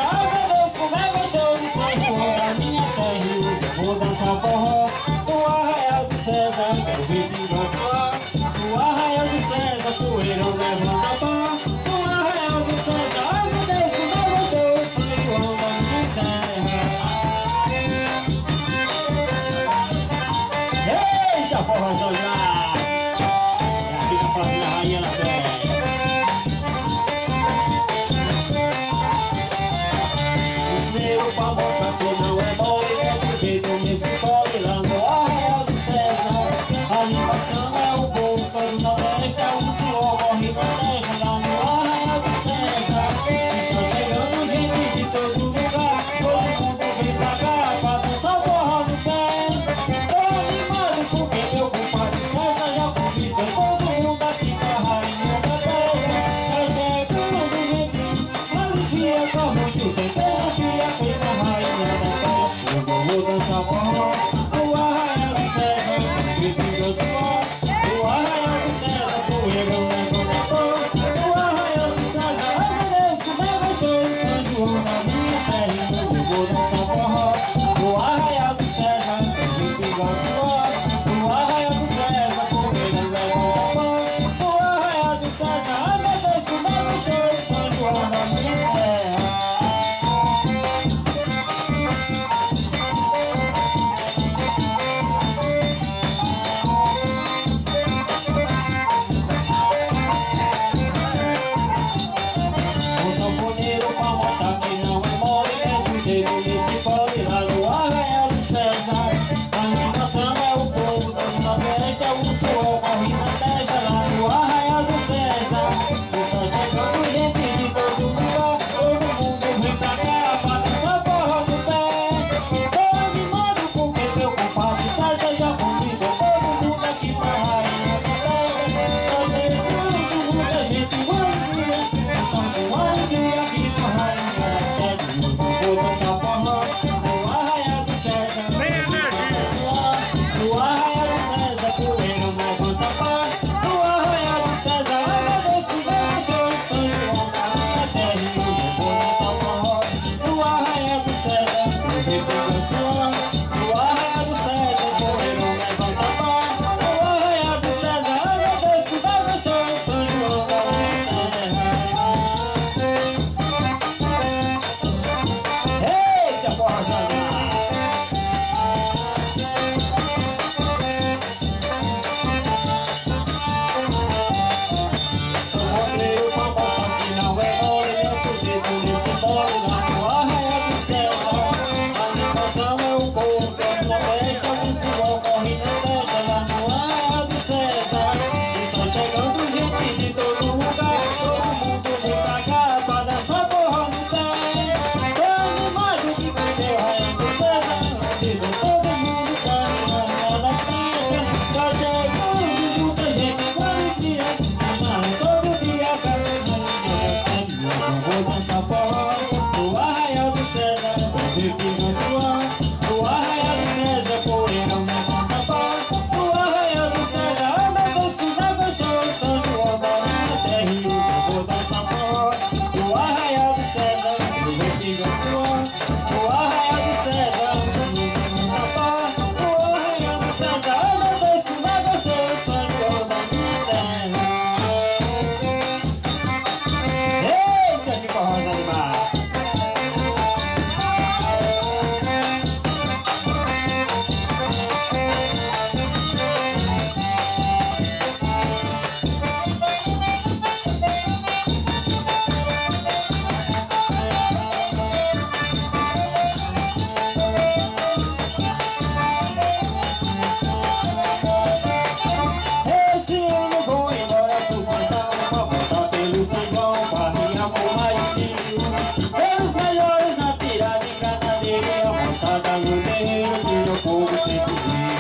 ai meu Deus, como é gostoso São João da minha terra. Vou dançar forró no Arraial do César, quero ver pingar suar. No Arraial do César, poeirão levanta pó. No Arraial do César, ai meu Deus, como é gostoso São João da minha terra. Eita, forrozão já! Aqui tá fazendo a rainha na terra. Pra mostrar que não é mole, é do jeito nesse pole lá no Arraial do César. A animação é o povo todo nordeste, é o suor morre na testa lá no Arraial do César. Está chegando gente de todo lugar, todo mundo vem pra cá pra dançar forró no pé. Tô animado porque meu compadre César já convidou todo mundo aqui pra rainha da terra. É tudo gente, alegria com muito tempo, filha feita rainha da terra. Eu vou dançar forró no Arraial do César, que pinga suor. No Arraial do César, poeirão levanta pó. No Arraial do César, ai meu Deus, como é gostoso São João da minha terra. Eu vou dançar forró no Arraial do César, que pinga suor. No Arraial do César, poeirão levanta pó. No Arraial do César, ai meu Deus, como é gostoso São João da minha terra. Pra mostrar que não é mole, é do jeito nesse pole lá no Arraial do César. A animação é o povo todo nordeste, é o suor morre na testa lá no Arraial do César. Está chegando gente de todo lugar, todo mundo vem pra cá pra dançar forró no pé. Tô animado porque meu compadre César já convida todo mundo aqui pra rainha da terra. Só tem muita gente, então com alegria aqui pra rainha da terra. Vou dançar forró no Arraial do César, no Arraial do César, poeirão levanta pó. No Arraial do César, ai meu Deus, que gostoso São João da minha terra. Vou dançar forró no Arraial do César, que pinga suor. No Arraial do César, poeirão levanta pó. No Arraial do César, ai meu Deus, que gostoso São João da minha terra. Eita, porra, sou roteiro pra mostrar que não é mole, eu fudido nesse mole lá no Arraial do César. A animação é o povo todo nordeste, o suor morre na testa lá no Arraial do César. Está chegando gente de todo lugar, todo mundo vem pra cá pra dançar forró no pé. Tô animado que perdeu a rainha do César, digo todo mundo pra rainha da terra. Está chegando muita gente com alegria, mas todo dia quero eu vou dançar forró no Arraial do César, que pinga suor. No Arraial do César, poeirão levanta pó. No Arraial do César, ai meu Deus, que já gostou São João da minha terra. Eu vou dançar forró no Arraial do César, que pinga suor. No Arraial do César, levanta pó. No Arraial do César, ai meu Deus, que já gostou São João da minha terra. Eita, que forrosa animada! Esse ano vou embora pro Santão, pra voltar pelo São João, barrinha com Maitinho. Pelos melhores na tirada em Canadeira, a moçada no terreiro, tira o fogo sem fugir.